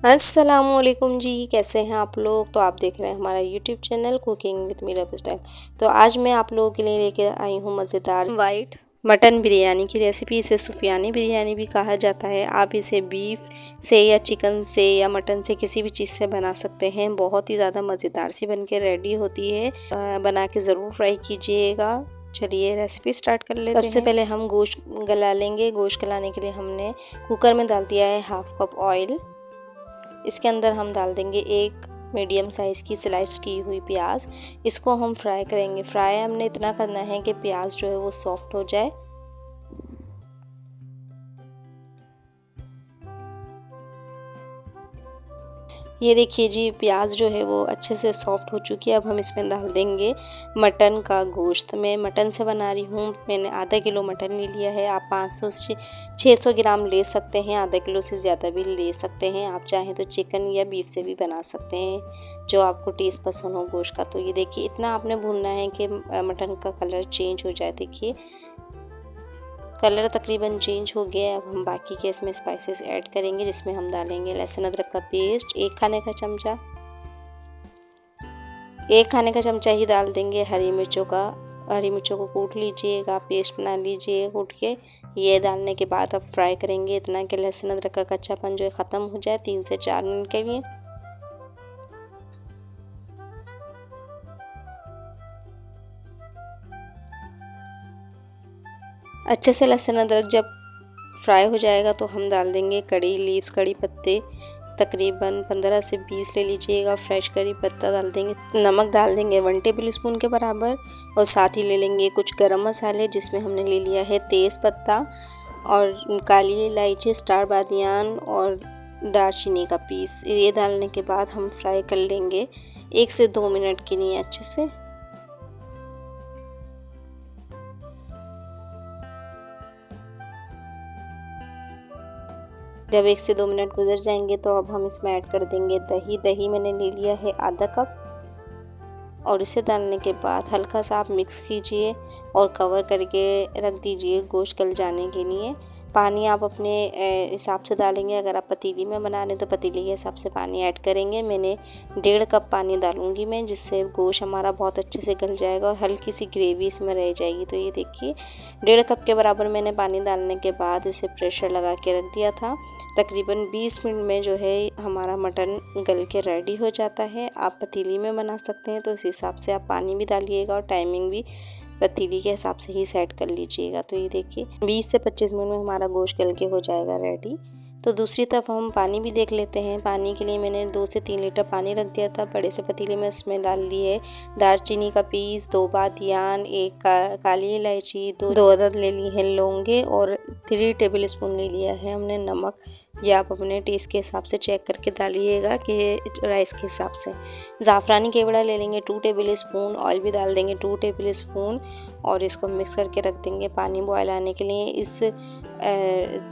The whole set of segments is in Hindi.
अस्सलामुअलैकुम जी, कैसे हैं आप लोग। तो आप देख रहे हैं हमारा YouTube channel cooking with Meera style. तो आज मैं आप लोगों के लिए लेकर आई हूँ मज़ेदार वाइट मटन बिरयानी की रेसिपी। इसे सूफियानी बिरयानी भी कहा जाता है। आप इसे बीफ से या चिकन से या मटन से किसी भी चीज़ से बना सकते हैं। बहुत ही ज़्यादा मज़ेदार सी बन के रेडी होती है। बना के ज़रूर ट्राई कीजिएगा। चलिए रेसिपी स्टार्ट कर लेते हैं। सबसे पहले हम गोश्त गला लेंगे। गोश्त गलाने के लिए हमने कुकर में डाल दिया है हाफ कप ऑयल। इसके अंदर हम डाल देंगे एक मीडियम साइज़ की स्लाइस की हुई प्याज। इसको हम फ्राई करेंगे। फ्राई हमने इतना करना है कि प्याज जो है वो सॉफ्ट हो जाए। ये देखिए जी, प्याज जो है वो अच्छे से सॉफ्ट हो चुकी है। अब हम इसमें डाल देंगे मटन का गोश्त। मैं मटन से बना रही हूँ। मैंने आधा किलो मटन ले लिया है। आप 500 से 600 ग्राम ले सकते हैं। आधा किलो से ज़्यादा भी ले सकते हैं। आप चाहें तो चिकन या बीफ से भी बना सकते हैं, जो आपको टेस्ट पसंद हो गोश्त का। तो ये देखिए, इतना आपने भूनना है कि मटन का कलर चेंज हो जाए। देखिए कलर तकरीबन चेंज हो गया है। अब हम बाकी के इसमें स्पाइसेस ऐड करेंगे, जिसमें हम डालेंगे लहसुन अदरक का पेस्ट एक खाने का चमचा ही डाल देंगे। हरी मिर्चों को कूट लीजिएगा, पेस्ट बना लीजिए कूट के। ये डालने के बाद अब फ्राई करेंगे इतना कि लहसुन अदरक का कच्चापन जो है ख़त्म हो जाए 3 से 4 मिनट के लिए। अच्छे से लहसुन अदरक जब फ्राई हो जाएगा तो हम डाल देंगे कड़ी लीव्स, कड़ी पत्ते तकरीबन 15 से 20 ले लीजिएगा। फ्रेश करी पत्ता डाल देंगे। नमक डाल देंगे 1 टेबल स्पून के बराबर। और साथ ही ले लेंगे कुछ गरम मसाले, जिसमें हमने ले लिया है तेज़ पत्ता और काली इलायची, स्टार बादियान और दालचीनी का पीस। ये डालने के बाद हम फ्राई कर लेंगे 1 से 2 मिनट के लिए अच्छे से। जब 1 से 2 मिनट गुजर जाएंगे तो अब हम इसमें ऐड कर देंगे दही। दही मैंने ले लिया है आधा कप। और इसे डालने के बाद हल्का सा आप मिक्स कीजिए और कवर करके रख दीजिए गोश्त गल जाने के लिए। पानी आप अपने हिसाब से डालेंगे। अगर आप पतीली में बना रहे हैं तो पतीली के हिसाब से पानी ऐड करेंगे। मैंने 1.5 कप पानी डालूंगी मैं, जिससे गोश्त हमारा बहुत अच्छे से गल जाएगा और हल्की सी ग्रेवी इसमें रह जाएगी। तो ये देखिए 1.5 कप के बराबर मैंने पानी डालने के बाद इसे प्रेशर लगा के रख दिया था। तकरीबन 20 मिनट में जो है हमारा मटन गल के रेडी हो जाता है। आप पतीली में बना सकते हैं तो इस हिसाब से आप पानी भी डालिएगा और टाइमिंग भी पतीली के हिसाब से ही सेट कर लीजिएगा। तो ये देखिए 20 से 25 मिनट में हमारा गोश्त गल के हो जाएगा रेडी। तो दूसरी तरफ हम पानी भी देख लेते हैं। पानी के लिए मैंने 2 से 3 लीटर पानी रख दिया था बड़े से पतीले में। उसमें डाल दिए दालचीनी का पीस, 2 बादियान, एक काली इलायची, दो अदद ले ली है लौंगे और 3 टेबल स्पून ले लिया है हमने नमक। ये आप अपने टेस्ट के हिसाब से चेक करके डालिएगा कि राइस के हिसाब से। ज़ाफ़रानी केवड़ा ले लेंगे 2 टेबल स्पून। ऑयल भी डाल देंगे 2 टेबल स्पून और इसको मिक्स करके रख देंगे पानी बॉयल आने के लिए। इस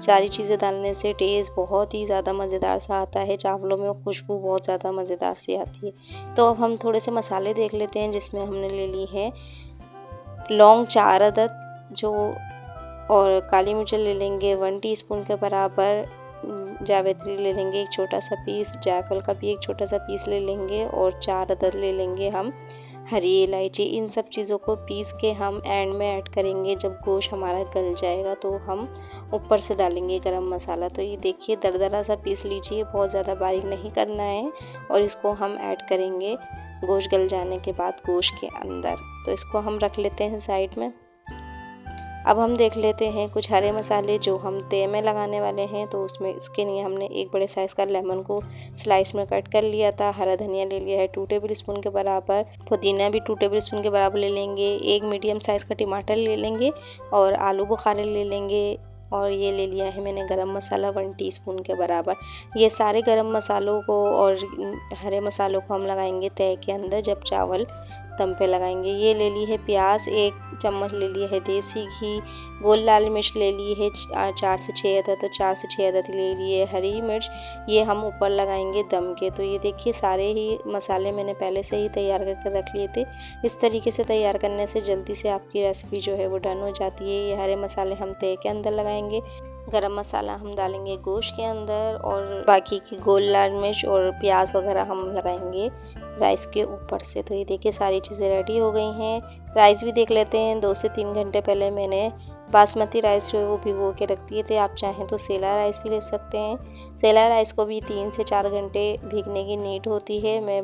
सारी चीज़ें डालने से टेस्ट बहुत ही ज़्यादा मज़ेदार सा आता है। चावलों में खुशबू बहुत ज़्यादा मज़ेदार सी आती है। तो अब हम थोड़े से मसाले देख लेते हैं, जिसमें हमने ले ली है लौंग 4 अदद जो, और काली मिर्च ले लेंगे 1 टीस्पून के बराबर। जावित्री ले लेंगे एक छोटा सा पीस। जायफल का भी एक छोटा सा पीस ले लेंगे और 4 अदद ले लेंगे हम हरी इलायची। इन सब चीज़ों को पीस के हम एंड में ऐड करेंगे। जब गोश्त हमारा गल जाएगा तो हम ऊपर से डालेंगे गरम मसाला। तो ये देखिए दरदरा सा पीस लीजिए, बहुत ज़्यादा बारीक नहीं करना है। और इसको हम ऐड करेंगे गोश्त गल जाने के बाद गोश्त के अंदर। तो इसको हम रख लेते हैं साइड में। अब हम देख लेते हैं कुछ हरे मसाले जो हम तेल में लगाने वाले हैं। तो उसमें इसके लिए हमने एक बड़े साइज़ का लेमन को स्लाइस में कट कर लिया था। हरा धनिया ले लिया है 2 टेबल स्पून के बराबर। पुदीना भी 2 टेबल स्पून के बराबर ले लेंगे। एक मीडियम साइज़ का टमाटर ले लेंगे और आलू बुखारे ले लेंगे। और ये ले लिया है मैंने गरम मसाला 1 टीस्पून के बराबर। ये सारे गरम मसालों को और हरे मसालों को हम लगाएंगे तय के अंदर जब चावल दम पे लगाएंगे। ये ले ली है प्याज, 1 चम्मच ले लिया है देसी घी। गोल लाल मिर्च ले ली है 4 से 6 अदद, तो 4 से 6 अदद ले लिए हरी मिर्च। ये हम ऊपर लगाएंगे दम के। तो ये देखिए सारे ही मसाले मैंने पहले से ही तैयार करके रख लिए थे। इस तरीके से तैयार करने से जल्दी से आपकी रेसिपी जो है वो डन हो जाती है। ये हरे मसाले हम तय के अंदर लगाएंगे। गरम मसाला हम डालेंगे गोश्त के अंदर और बाकी की गोल लाल मिर्च और प्याज वगैरह हम लगाएंगे राइस के ऊपर से। तो ये देखिए सारी चीज़ें रेडी हो गई हैं। राइस भी देख लेते हैं। 2 से 3 घंटे पहले मैंने बासमती राइस जो है वो भिगो के रख दिए थे। आप चाहें तो सेला राइस भी ले सकते हैं। सेला राइस को भी 3 से 4 घंटे भीगने की नीड होती है। मैं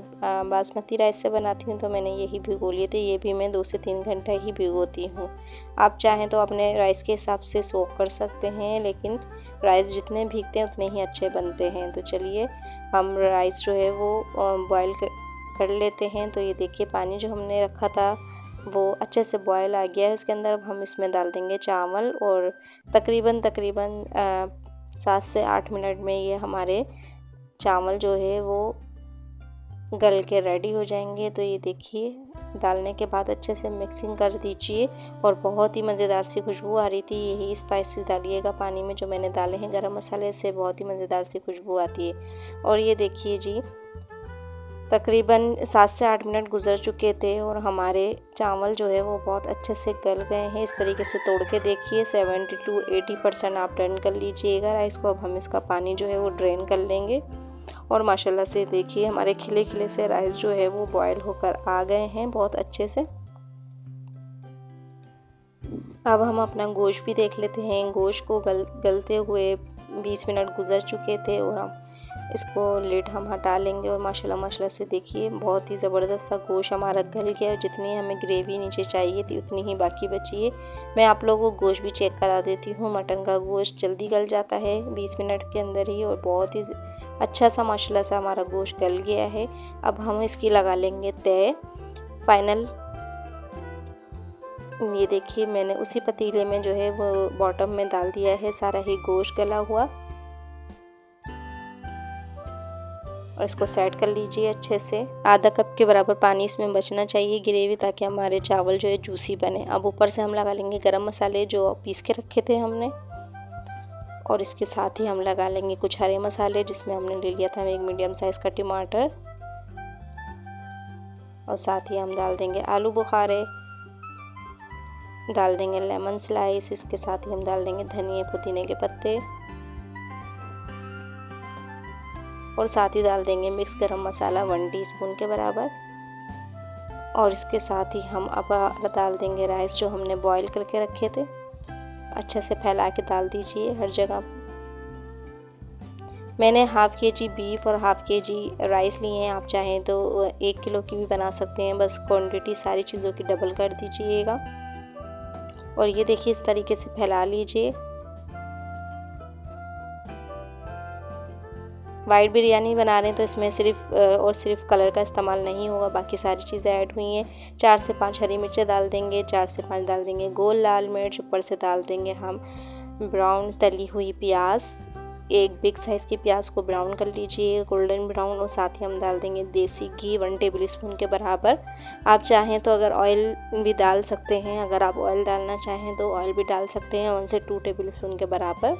बासमती राइस से बनाती हूँ तो मैंने यही भिगो लिए थे। ये भी मैं 2 से 3 घंटा ही भिगोती हूँ। आप चाहें तो अपने राइस के हिसाब से सोक कर सकते हैं, लेकिन राइस जितने भीगते हैं उतने ही अच्छे बनते हैं। तो चलिए हम राइस जो है वो बॉईल कर लेते हैं। तो ये देखिए पानी जो हमने रखा था वो अच्छे से बॉयल आ गया है। उसके अंदर अब हम इसमें डाल देंगे चावल और तकरीबन 7 से 8 मिनट में ये हमारे चावल जो है वो गल के रेडी हो जाएंगे। तो ये देखिए डालने के बाद अच्छे से मिक्सिंग कर दीजिए और बहुत ही मज़ेदार सी खुशबू आ रही थी। यही स्पाइसेस डालिएगा पानी में जो मैंने डाले हैं गरम मसाले से, बहुत ही मज़ेदार सी खुशबू आती है। और ये देखिए जी तकरीबन 7 से 8 मिनट गुजर चुके थे और हमारे चावल जो है वो बहुत अच्छे से गल गए हैं। इस तरीके से तोड़ के देखिए 70 to 80% आप डन कर लीजिएगा राइस को। अब हम इसका पानी जो है वो ड्रेन कर लेंगे और माशाल्लाह से देखिए हमारे खिले खिले से राइस जो है वो बॉयल होकर आ गए हैं बहुत अच्छे से। अब हम अपना गोश्त भी देख लेते हैं। गोश्त को गलते हुए 20 मिनट गुजर चुके थे और हम इसको लिड हम हटा लेंगे और माशाल्लाह से देखिए बहुत ही ज़बरदस्त सा गोश्त हमारा गल गया और जितनी हमें ग्रेवी नीचे चाहिए थी उतनी ही बाकी बची है। मैं आप लोगों को गोश्त भी चेक करा देती हूँ। मटन का गोश्त जल्दी गल जाता है 20 मिनट के अंदर ही और बहुत ही अच्छा सा माशाल्लाह से हमारा गोश्त गल गया है। अब हम इसकी लगा लेंगे तय फाइनल। ये देखिए मैंने उसी पतीले में जो है वो बॉटम में डाल दिया है सारा ही गोश्त गला हुआ और इसको सेट कर लीजिए अच्छे से। आधा कप के बराबर पानी इसमें बचना चाहिए ग्रेवी, ताकि हमारे चावल जो है जूसी बने। अब ऊपर से हम लगा लेंगे गरम मसाले जो पीस के रखे थे हमने और इसके साथ ही हम लगा लेंगे कुछ हरे मसाले जिसमें हमने ले लिया था एक मीडियम साइज़ का टमाटर और साथ ही हम डाल देंगे आलू बुखारे, डाल देंगे लेमन स्लाइस, इसके साथ ही हम डाल देंगे धनिया पुदीने के पत्ते और साथ ही डाल देंगे मिक्स गरम मसाला 1 टीस्पून के बराबर और इसके साथ ही हम अब डाल देंगे राइस जो हमने बॉईल करके रखे थे। अच्छे से फैला के डाल दीजिए हर जगह। मैंने हाफ़ केजी बीफ और हाफ़ केजी राइस लिए हैं। आप चाहें तो 1 किलो की भी बना सकते हैं, बस क्वांटिटी सारी चीज़ों की डबल कर दीजिएगा। और ये देखिए इस तरीके से फैला लीजिए। वाइट बिरयानी बना रहे हैं तो इसमें सिर्फ कलर का इस्तेमाल नहीं होगा, बाकी सारी चीज़ें ऐड हुई हैं। 4 से 5 हरी मिर्चें डाल देंगे, 4 से 5 डाल देंगे गोल लाल मिर्च, ऊपर से डाल देंगे हम ब्राउन तली हुई प्याज। एक बिग साइज़ की प्याज को ब्राउन कर लीजिए गोल्डन ब्राउन और साथ ही हम डाल देंगे देसी घी 1 टेबल स्पून के बराबर। आप चाहें तो अगर ऑयल भी डाल सकते हैं, अगर आप ऑयल डालना चाहें तो ऑयल भी डाल सकते हैं 1 से 2 टेबल स्पून के बराबर।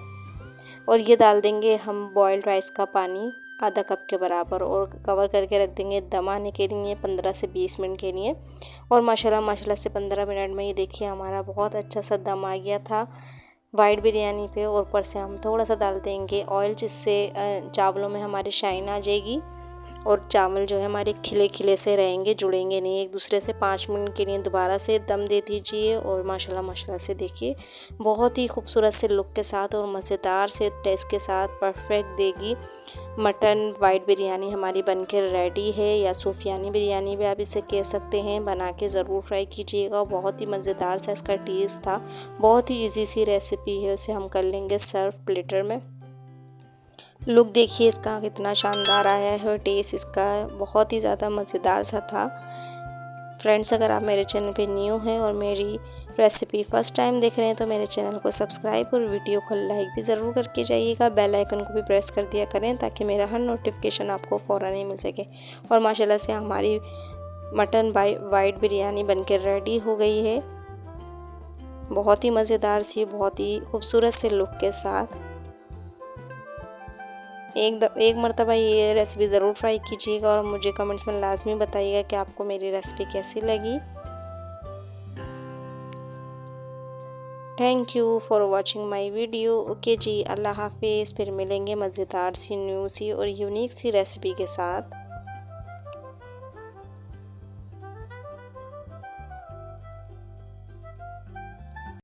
और ये डाल देंगे हम बॉइल्ड राइस का पानी आधा कप के बराबर और कवर करके रख देंगे दम आने के लिए 15 से 20 मिनट के लिए। और माशाल्लाह से 15 मिनट में ये देखिए हमारा बहुत अच्छा सा दम आ गया था वाइट बिरयानी पे। और ऊपर से हम थोड़ा सा डाल देंगे ऑयल जिससे चावलों में हमारी शाइन आ जाएगी और चावल जो है हमारे खिले खिले से रहेंगे, जुड़ेंगे नहीं एक दूसरे से। 5 मिनट के लिए दोबारा से दम दे दीजिए और माशाल्लाह से देखिए बहुत ही खूबसूरत से लुक के साथ और मज़ेदार से टेस्ट के साथ परफेक्ट देगी मटन वाइट बिरयानी हमारी बनकर रेडी है, या सूफियानी बिरयानी भी आप इसे कह सकते हैं। बना के ज़रूर ट्राई कीजिएगा, बहुत ही मज़ेदार सा इसका टेस्ट था। बहुत ही इजी सी रेसिपी है, उसे हम कर लेंगे सर्व प्लेटर में। लुक देखिए इसका कितना शानदार आया है और टेस्ट इसका बहुत ही ज़्यादा मज़ेदार सा था। फ्रेंड्स अगर आप मेरे चैनल पे न्यू हैं और मेरी रेसिपी फ़र्स्ट टाइम देख रहे हैं तो मेरे चैनल को सब्सक्राइब और वीडियो को लाइक भी ज़रूर करके जाइएगा। बेल आइकन को भी प्रेस कर दिया करें ताकि मेरा हर नोटिफिकेशन आपको फ़ौरन ही मिल सके। और माशाल्लाह से हमारी मटन वाइट बिरयानी बनकर रेडी हो गई है, बहुत ही मज़ेदार सी, बहुत ही खूबसूरत से लुक के साथ। एक मरतबा ये रेसिपी ज़रूर ट्राई कीजिएगा और मुझे कमेंट्स में लाजमी बताइएगा कि आपको मेरी रेसिपी कैसी लगी। Thank you for watching my video. Okay जी, अल्लाह हाफिज़। फिर मिलेंगे मज़ेदार सी न्यू सी और यूनिक सी रेसिपी के साथ।